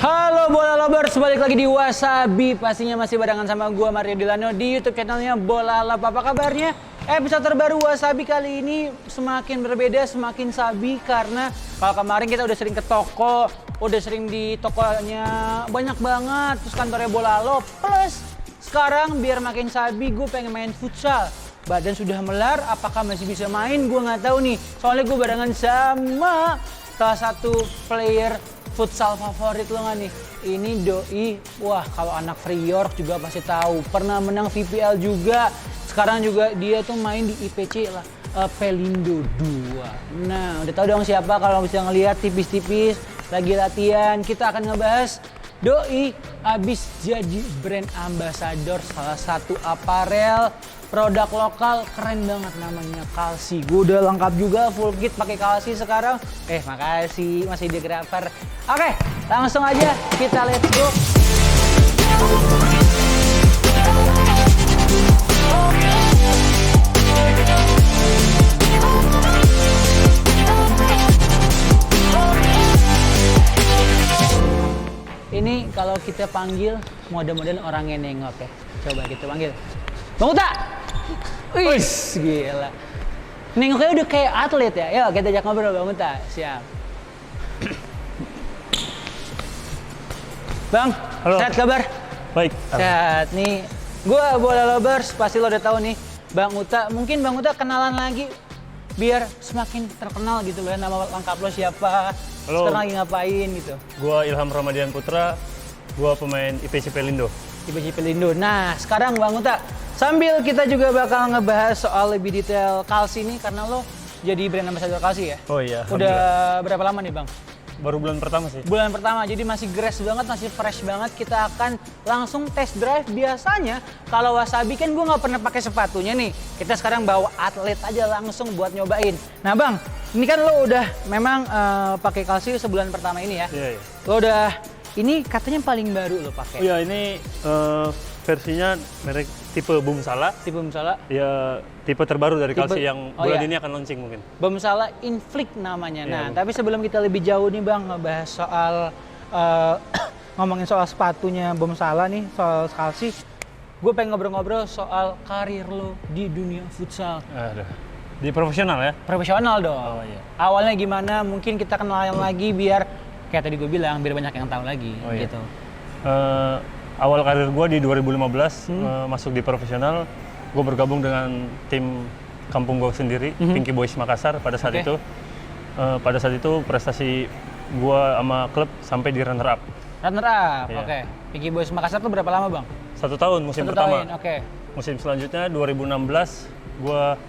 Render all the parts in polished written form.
Halo Bola Lovers, balik lagi di Wasabi. Pastinya masih barengan sama gua Mario Dilano di YouTube channelnya Bola Love. Apa kabarnya? Episode terbaru Wasabi kali ini semakin berbeda, semakin sabi karena kalau kemarin kita udah sering ke toko, udah sering di tokonya banyak banget, terus kantornya Bola Love. Plus sekarang biar makin sabi, gue pengen main futsal. Badan sudah melar, apakah masih bisa main? Gue nggak tahu nih. Soalnya gue barengan sama salah satu player futsal favorit lo nggak nih? Ini doi, wah kalau anak Free York juga pasti tahu. Pernah menang VPL juga. Sekarang juga dia tuh main di IPC lah, Pelindo 2. Nah, udah tahu dong siapa kalau bisa ngelihat tipis-tipis lagi latihan. Kita akan ngebahas doi abis jadi brand ambassador salah satu aparel produk lokal keren banget namanya Kalsi. Gue udah lengkap juga full kit pakai Kalsi sekarang. Makasih masih di Grapher. Oke, langsung aja kita let's go. Ini kalau kita panggil model-model orangnya nengok ya. Coba kita panggil. Bang Uta! Wih, gila. Nengoknya udah kayak atlet ya. Yuk kita ajak ngobrol Bang Uta. Siap. Bang, halo. sehat kabar? Baik. Sehat nih. Gua Bola Lovers, pasti lo udah tahu nih. Bang Uta, mungkin Bang Uta kenalan lagi biar semakin terkenal gitu loh. Nama lengkap lo siapa? Halo. Sekarang lagi ngapain gitu? Gua Ilham Ramadian Putra, gua pemain IPC Pelindo. IPC Pelindo. Nah, sekarang Bang Uta, sambil kita juga bakal ngebahas soal lebih detail Kalsi nih karena lo jadi brand ambassador Kalsi ya? Oh iya. Udah berapa lama nih Bang? Baru bulan pertama sih. Bulan pertama, jadi masih fresh banget, masih fresh banget. Kita akan langsung test drive. Biasanya kalau Wasabi kan gue nggak pernah pakai sepatunya nih. Kita sekarang bawa atlet aja langsung buat nyobain. Nah Bang, ini kan lo udah memang pakai Kalsi sebulan pertama ini ya? Iya, iya. Lo udah, ini katanya paling baru lo pakai. Iya, ini versinya merek tipe Boom Sala. Tipe misalnya Ya, tipe terbaru dari Tipe- Kalsi yang oh bulan iya. ini akan launching mungkin. Bom Salah Inflict namanya. Iya, Nah, Bang. tapi sebelum kita lebih jauh nih Bang ngebahas soal ngomongin soal sepatunya Bom Salah nih, soal Kalsi. Gue pengen ngobrol-ngobrol soal karir lo di dunia futsal. Aduh. Di profesional ya? Profesional dong. Oh, iya. Awalnya gimana? Mungkin kita kenalan lagi biar kayak tadi gue bilang biar banyak yang tahu lagi Oh, iya. gitu. Awal karir gua di 2015 masuk di profesional. Gue bergabung dengan tim kampung gue sendiri, Pinky Boys Makassar pada saat Oke. itu. Pada saat itu prestasi gua sama klub sampai di runner up. Runner up. Iya. Oke. Pinky Boys Makassar tuh berapa lama, Bang? 1 tahun musim 1 pertama. tahun. Oke. Musim selanjutnya 2016 gua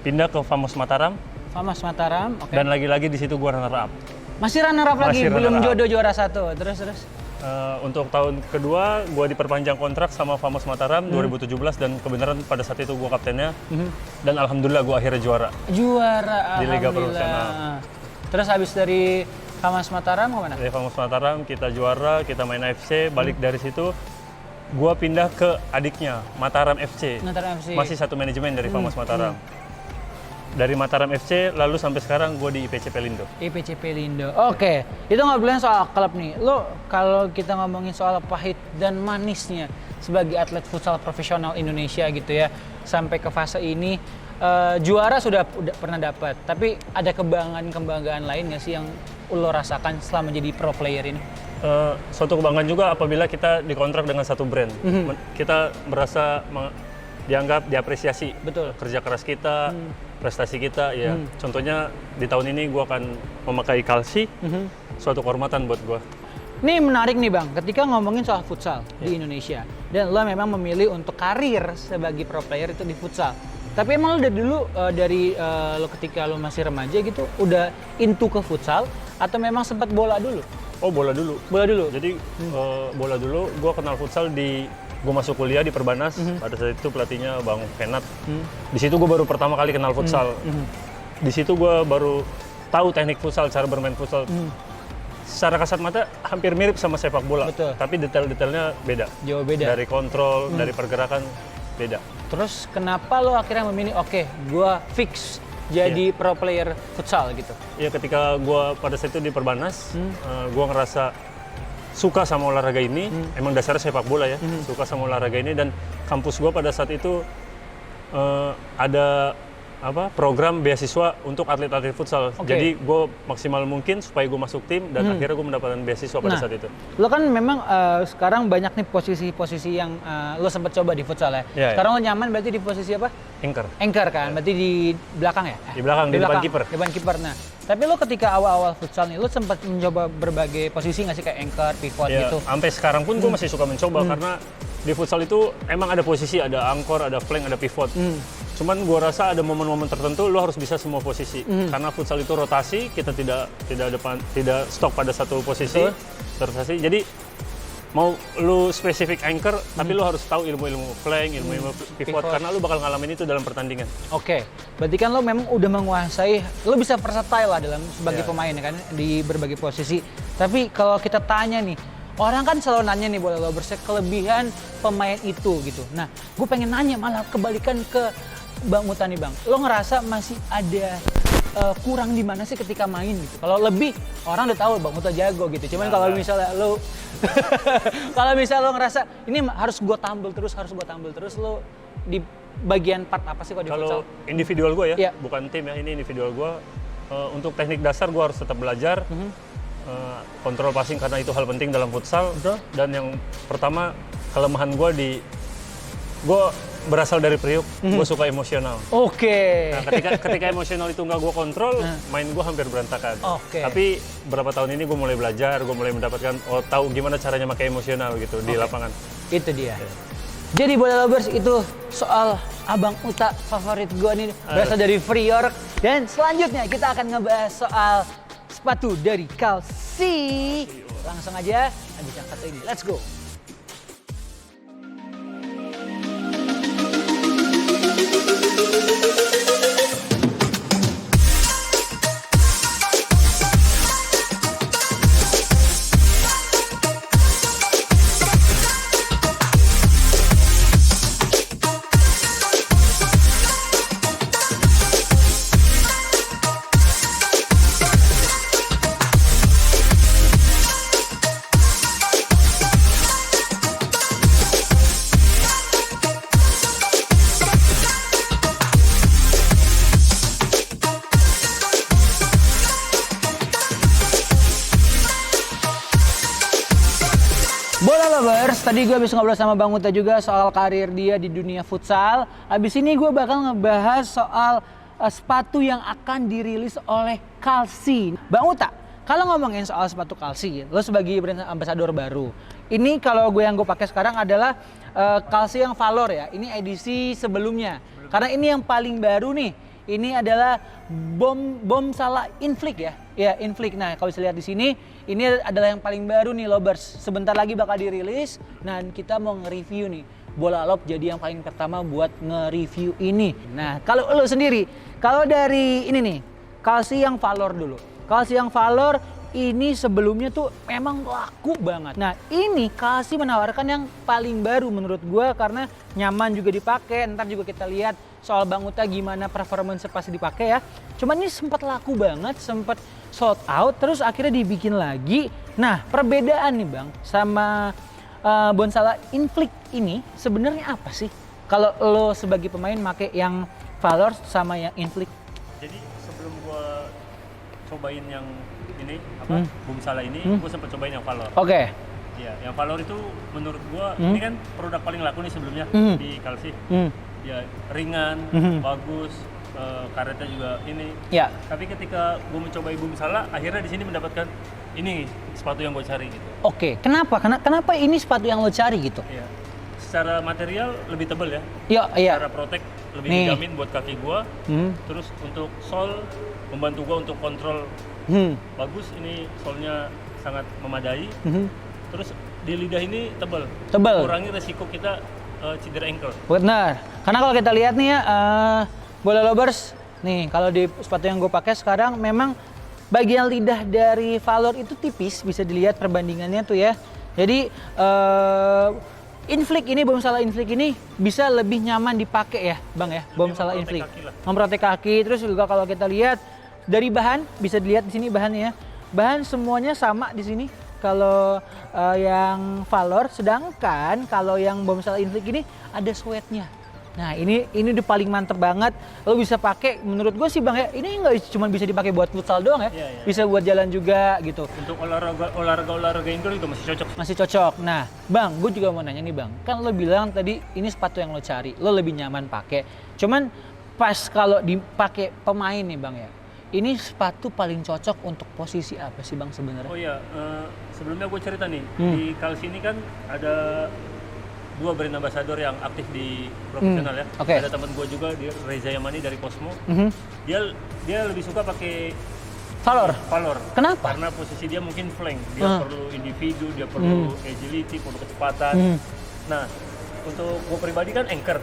pindah ke Famos Mataram Famas Mataram. Oke. dan lagi-lagi di situ gua runner up. Masih runner up lagi, Masih belum runner up. jodoh juara 1. Terus. Untuk tahun kedua gua diperpanjang kontrak sama Famos Mataram 2017 dan kebenaran pada saat itu gua kaptennya dan alhamdulillah gua akhirnya juara. Juara, Di Liga alhamdulillah. Profesional. Terus habis dari Famas Mataram kemana? Dari Famos Mataram kita juara, kita main AFC, balik dari situ gua pindah ke adiknya Mataram FC. Mataram FC. Masih satu manajemen dari Famos Mataram. Dari Mataram FC lalu sampai sekarang gue di IPC Pelindo. IPC Pelindo. Oke, itu ngobrolin soal klub nih. Lo kalau kita ngomongin soal pahit dan manisnya sebagai atlet futsal profesional Indonesia gitu ya, sampai ke fase ini juara sudah pernah dapat. Tapi ada kebanggaan lain nggak sih yang lo rasakan selama jadi pro player ini? Suatu kebanggaan juga apabila kita dikontrak dengan satu brand. Kita merasa dianggap, diapresiasi. Betul. Kerja keras kita, prestasi kita, ya. Contohnya di tahun ini gue akan memakai Kalsi, suatu kehormatan buat gue. Ini menarik nih Bang, ketika ngomongin soal futsal di Indonesia dan lo memang memilih untuk karir sebagai pro player itu di futsal. Tapi emang lo dari dulu lo ketika lo masih remaja gitu udah into ke futsal atau memang sempat bola dulu? Oh, bola dulu. Bola dulu. Jadi bola dulu, gue kenal futsal gue masuk kuliah di Perbanas. Pada saat itu pelatihnya Bang Fenat. Di situ gue baru pertama kali kenal futsal. Di situ gue baru tahu teknik futsal, cara bermain futsal. Secara kasat mata hampir mirip sama sepak bola, Betul. tapi detail-detailnya beda. Jauh beda. Dari kontrol, dari pergerakan beda. Terus kenapa lo akhirnya memilih gue fix jadi pro player futsal gitu? Ya ketika gue pada saat itu di Perbanas, gue ngerasa suka sama olahraga ini, emang dasarnya sepak bola ya, suka sama olahraga ini, dan kampus gue pada saat itu ada program beasiswa untuk atlet-atlet futsal. Jadi gue maksimal mungkin supaya gue masuk tim, dan akhirnya gue mendapatkan beasiswa pada saat itu. Lo kan memang sekarang banyak nih posisi-posisi yang lo sempat coba di futsal ya. Sekarang lo nyaman berarti di posisi apa? Anchor kan, berarti di belakang ya? Di belakang, di depan kiper. Di depan kiper. Nah, tapi lo ketika awal-awal futsal nih, lo sempat mencoba berbagai posisi nggak sih, kayak anchor, pivot gitu? Sampai sekarang pun gue masih suka mencoba, karena di futsal itu emang ada posisi, ada angkor, ada flank, ada pivot. Cuman gue rasa ada momen-momen tertentu lo harus bisa semua posisi. Karena futsal itu rotasi, kita tidak stok pada satu posisi. Rotasi. Jadi mau lo spesifik anchor, tapi lo harus tahu ilmu-ilmu flank, ilmu-ilmu pivot, karena lo bakal ngalamin itu dalam pertandingan. Oke, berarti kan lo memang udah menguasai, lo bisa versatile lah dalam sebagai pemain ya kan, di berbagai posisi. Tapi kalau kita tanya nih, orang kan selalu nanya nih Bola Lovers, kelebihan pemain itu gitu. Nah, gue pengen nanya malah kebalikan ke Bang Uta nih Bang. Lo ngerasa masih ada kurang di mana sih ketika main gitu? Kalau lebih, orang udah tahu Bang Uta jago gitu. Cuman kalau misalnya lo kalau misalnya lo ngerasa ini harus gue tampil terus, lo di bagian part apa sih kalau di futsal? Kalau individual gue ya, bukan tim ya, ini individual gue. Untuk teknik dasar gue harus tetap belajar. Kontrol passing karena itu hal penting dalam futsal. Dan yang pertama, kelemahan gue berasal dari Priuk, gue suka emosional. Nah, ketika emosional itu nggak gue kontrol, main gue hampir berantakan. Tapi berapa tahun ini gue mulai belajar, gue mulai mendapatkan tahu gimana caranya pakai emosional gitu di lapangan. Itu dia. Jadi Bola Lovers, itu soal Abang Uta favorit gue nih, berasal dari Priok. Dan selanjutnya kita akan ngebahas soal sepatu dari Kalsi. Langsung aja lanjutkan satu ini. Let's go. Bola Lovers, tadi gue habis ngobrol sama Bang Uta juga soal karir dia di dunia futsal. Habis ini gue bakal ngebahas soal sepatu yang akan dirilis oleh Kalsi. Bang Uta, kalau ngomongin soal sepatu Kalsi, lo sebagai brand ambassador baru. Ini kalau yang gue pakai sekarang adalah Kalsi yang Valor ya. Ini edisi sebelumnya. Karena ini yang paling baru nih. Ini adalah bom salah Inflict ya. Ya, Inflict. Nah, kalau bisa lihat di sini, ini adalah yang paling baru nih Lovers. Sebentar lagi bakal dirilis. Nah, kita mau nge-review nih. Bola Lop jadi yang paling pertama buat nge-review ini. Nah, kalau lo sendiri, kalau dari ini nih, Kalsi yang Valor dulu. Kalsi yang Valor ini sebelumnya tuh memang laku banget. Nah, ini Kalsi menawarkan yang paling baru menurut gua karena nyaman juga dipakai. Ntar juga kita lihat soal Bang Uta gimana performance pas dipakai ya. Cuman ini sempat laku banget, sempat sold out, terus akhirnya dibikin lagi. Nah, perbedaan nih Bang sama Bonsala Inflict ini sebenarnya apa sih? Kalau lo sebagai pemain make yang Valor sama yang Inflict? Jadi sebelum gua cobain yang ini Bonsala ini, gua sempat cobain yang Valor. Oke. Iya, yang Valor itu menurut gua ini kan produk paling laku nih sebelumnya di Kalsi. Ya ringan, bagus, karetnya juga ini. Ya. Tapi ketika gue mencoba Ibu Salah, akhirnya di sini mendapatkan ini sepatu yang gue cari gitu. Oke, kenapa? Kenapa ini sepatu yang lo cari gitu? Iya. Secara material lebih tebal ya. Iya. Secara protect lebih dijamin buat kaki gue. Terus untuk sole membantu gue untuk kontrol. Bagus, ini solnya sangat memadai. Terus di lidah ini tebal. Kurangi resiko kita cedera ankle. Benar. Karena kalau kita lihat nih ya, Bola Lovers, nih kalau di sepatu yang gue pakai sekarang memang bagian lidah dari Valor itu tipis, bisa dilihat perbandingannya tuh ya. Jadi Inflict ini, bom salah Inflict ini bisa lebih nyaman dipakai ya, Bang ya. Bom salah Inflict. Memprotek kaki. Terus juga kalau kita lihat dari bahan, bisa dilihat di sini bahannya ya. Bahan semuanya sama di sini. kalau yang Valor, sedangkan kalau yang Boomsala Inflict ini ada sweatnya. Nah ini udah paling mantep banget. Lo bisa pakai, menurut gue sih bang ya, ini nggak cuma bisa dipakai buat futsal doang ya, bisa buat jalan juga gitu. Untuk olahraga indoor itu masih cocok. Masih cocok. Nah bang, gue juga mau nanya nih bang, kan lo bilang tadi ini sepatu yang lo cari, lo lebih nyaman pakai. Cuman pas kalau dipakai pemain nih bang ya, ini sepatu paling cocok untuk posisi apa sih bang sebenarnya? Oh iya, sebelumnya gue cerita nih, di Kalsi ini kan ada 2 brand ambassador yang aktif di profesional ya. Okay. Ada teman gue juga, Reza Yamani dari Cosmo. Dia lebih suka pakai Valor. Kenapa? Karena posisi dia mungkin flank, dia perlu individu, dia perlu agility, perlu kecepatan. Nah, untuk gue pribadi kan anchor.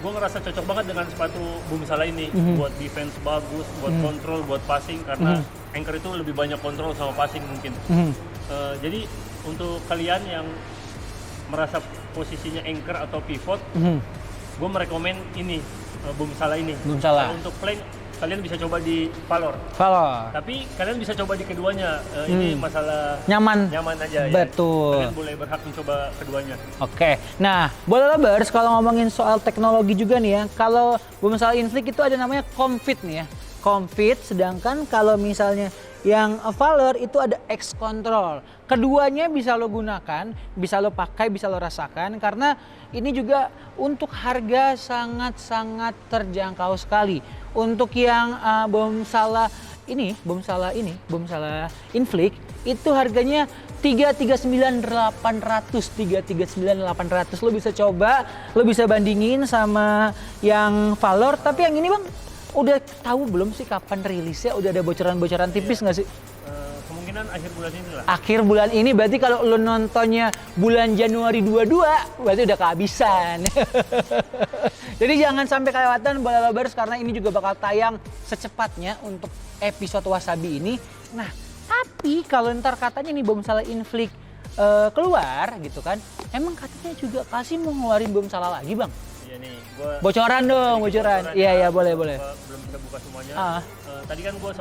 Gue ngerasa cocok banget dengan sepatu Boomsala ini. Buat defense bagus, buat kontrol, buat passing, karena anchor itu lebih banyak kontrol sama passing mungkin. Jadi untuk kalian yang merasa posisinya anchor atau pivot, gue merekomen ini, Boomsala ini. Boomsala. Nah, untuk flank kalian bisa coba di Valor. Tapi kalian bisa coba di keduanya. Ini masalah nyaman aja. Betul. Ya. Kalian boleh berhak mencoba keduanya. Oke. Nah, Bola Lovers kalau ngomongin soal teknologi juga nih ya, kalau Boomsala Inflict itu ada namanya Comfit nih ya. Comfit, sedangkan kalau misalnya yang Valor itu ada X Control. Keduanya bisa lo gunakan, bisa lo pakai, bisa lo rasakan, karena ini juga untuk harga sangat-sangat terjangkau sekali. Untuk yang Boomsala Inflict itu harganya 339.800. Lo bisa coba, lo bisa bandingin sama yang Valor, tapi yang ini bang udah tahu belum sih kapan rilisnya? Udah ada bocoran-bocoran tipis nggak sih? Kemungkinan akhir bulan ini lah. Akhir bulan ini berarti kalau lo nontonnya bulan Januari 22 berarti udah kehabisan. Jadi jangan sampai kelewatan Bola Lovers, karena ini juga bakal tayang secepatnya untuk episode Wasabi ini. Nah, tapi kalau ntar katanya nih Boomsala Inflict keluar gitu kan, emang katanya juga Kalsi mau ngeluarin Boomsala lagi bang? Iya nih, bocoran dong, bocoran. Iya, boleh. Belum kita buka semuanya. Tadi kan gue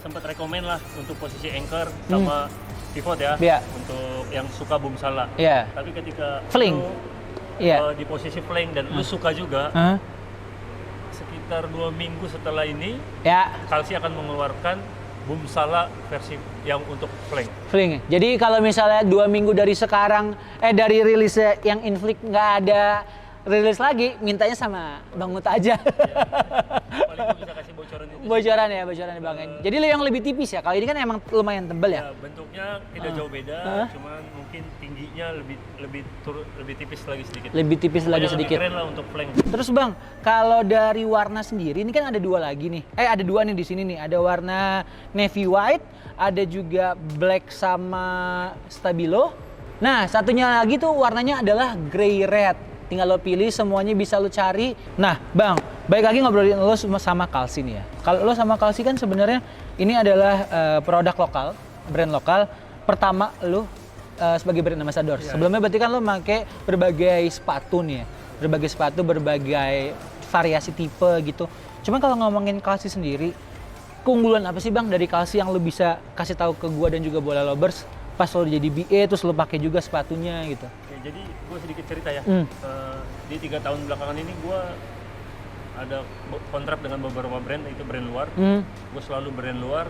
sempat rekomen lah untuk posisi anchor sama pivot ya. Untuk yang suka Boomsala. Tapi ketika flank. Di posisi flank dan lu suka juga, sekitar 2 minggu setelah ini, Kalsi akan mengeluarkan Boomsala versi yang untuk flank. Jadi kalau misalnya 2 minggu dari sekarang, dari rilisnya yang Inflict nggak ada rilis lagi, mintanya sama Bang Uta aja. Paling gue bisa kasih bocoran itu. Bocoran ya Bang. Jadi lo yang lebih tipis ya, kalau ini kan emang lumayan tebal ya? Bentuknya tidak jauh beda, cuman mungkin tingginya lebih tipis lagi sedikit. Lebih keren lah untuk flank. Terus Bang, kalau dari warna sendiri, ini kan ada 2 lagi nih. Ada 2 nih di sini nih. Ada warna navy white, ada juga black sama stabilo. Nah, satunya lagi tuh warnanya adalah grey red. Tinggal lo pilih, semuanya bisa lo cari. Nah Bang, baik lagi ngobrolin lo sama Kalsi nih ya. Kalau lo sama Kalsi kan sebenarnya ini adalah produk lokal, brand lokal. Pertama lo sebagai brand ambassador. Sebelumnya berarti kan lo pakai berbagai sepatu nih ya. Berbagai variasi tipe gitu. Cuma kalau ngomongin Kalsi sendiri, keunggulan apa sih Bang dari Kalsi yang lo bisa kasih tahu ke gua dan juga Bola Lovers pas lo jadi BA terus lo pakai juga sepatunya gitu? Jadi gue sedikit cerita ya, di 3 tahun belakangan ini gue ada kontrak dengan beberapa brand, itu brand luar. Gue selalu brand luar,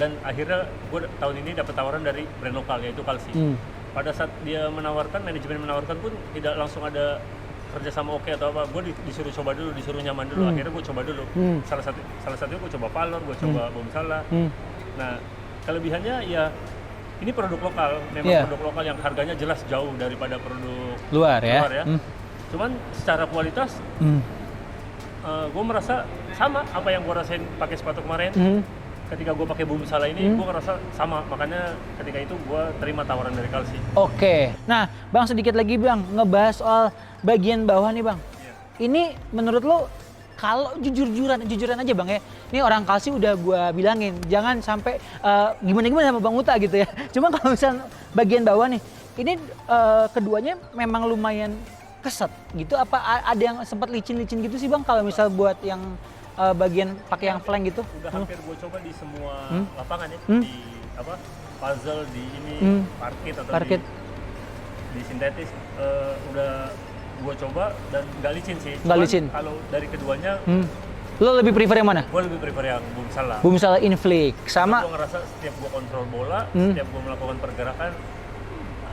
dan akhirnya gue tahun ini dapat tawaran dari brand lokal, yaitu Kalsi. Pada saat dia menawarkan, manajemen menawarkan pun tidak langsung ada kerjasama oke atau apa. Gue disuruh coba dulu, disuruh nyaman dulu. Akhirnya gue coba dulu. Salah satunya gue coba Valor, gue coba Boomsala. Nah, kelebihannya ya ini produk lokal, memang produk lokal yang harganya jelas jauh daripada produk luar ya. Cuman secara kualitas, gue merasa sama apa yang gue rasain pakai sepatu kemarin. Ketika gue pakai Boomsala ini, gue ngerasa sama. Makanya ketika itu gue terima tawaran dari Kalsi. Oke. Nah, Bang sedikit lagi Bang, ngebahas soal bagian bawah nih Bang. Ini menurut lo, kalau jujuran aja Bang ya, ini orang Kalsi udah gue bilangin, jangan sampai gimana sama Bang Uta gitu ya. Cuma kalau misalnya bagian bawah nih, ini keduanya memang lumayan keset gitu. Apa ada yang sempat licin-licin gitu sih Bang kalau misal buat yang bagian pakai yang flank gitu? Udah hampir gue coba di semua lapangan ya, puzzle di ini parkit atau Parkit. di sintetis udah gue coba dan nggak licin sih. Nggak Cuman licin. kalau dari keduanya Lo lebih prefer yang mana? gue lebih prefer yang boom salah. Boom salah inflict. Sama Gue ngerasa setiap gue kontrol bola, setiap gue melakukan pergerakan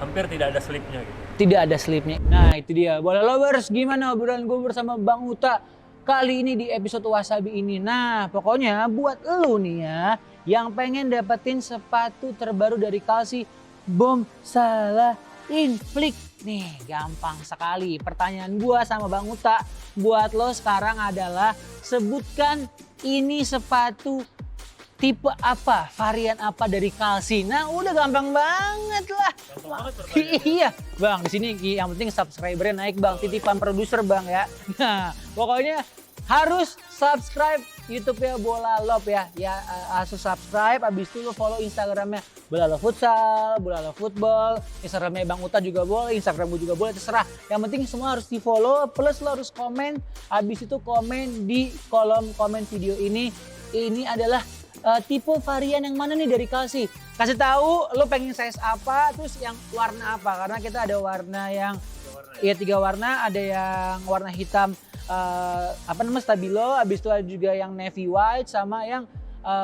hampir tidak ada slipnya gitu. tidak ada slipnya. Nah itu dia. Bola lovers, gimana obrolan gue bersama Bang Uta kali ini di episode Wasabi ini. Nah pokoknya buat lu nih ya, yang pengen dapetin sepatu terbaru dari Kalsi, Boom Salah Inflict. Nih gampang sekali. Pertanyaan gue sama Bang Uta buat lo sekarang adalah sebutkan ini sepatu tipe apa, varian apa dari Kalsi. Nah udah gampang banget lah. Gampang banget pertanyaannya. Iya, Bang. Di sini yang penting subscribernya naik, Bang. Titipan produser, Bang ya. Nah, pokoknya harus subscribe YouTube-nya Bola Love ya. Ya harus subscribe, habis itu lo follow Instagramnya Bola Love Futsal, Bola Love Football, Instagramnya Bang Uta juga boleh, Instagram gue juga boleh, terserah. Yang penting semua harus di follow, plus lo harus komen, habis itu komen di kolom komen video ini. Ini adalah tipe varian yang mana nih dari Kalsi? Kasih tahu lo pengen size apa, terus yang warna apa? Karena kita ada warna yang iya 3 warna, ada yang warna hitam stabilo, habis itu ada juga yang navy white sama yang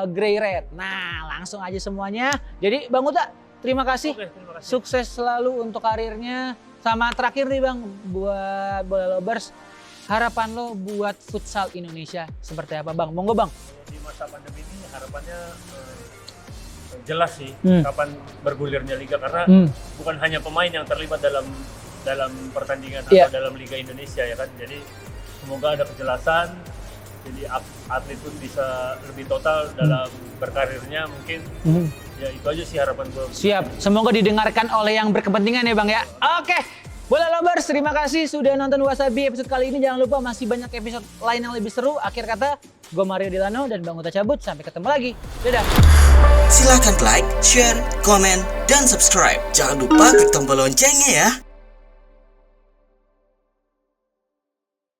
grey red. Nah, langsung aja semuanya. Jadi Bang Uta, terima kasih. Oke, terima kasih. Sukses selalu untuk karirnya. Sama terakhir nih Bang, buat Bola Lovers, harapan lo buat futsal Indonesia seperti apa Bang? Monggo Bang. Di masa pandemi ini harapannya jelas sih kapan bergulirnya liga, karena bukan hanya pemain yang terlibat dalam pertandingan atau dalam Liga Indonesia ya kan. Jadi semoga ada kejelasan, jadi atlet pun bisa lebih total dalam berkarirnya mungkin. Ya itu aja sih harapan gue. Siap, semoga didengarkan oleh yang berkepentingan ya Bang ya. Oke, Bola Lovers, terima kasih sudah nonton Wasabi episode kali ini. Jangan lupa masih banyak episode lain yang lebih seru. Akhir kata, gue Mario Delano dan Bang Uta cabut. Sampai ketemu lagi. Dadah. Silahkan like, share, komen, dan subscribe. Jangan lupa klik tombol loncengnya ya.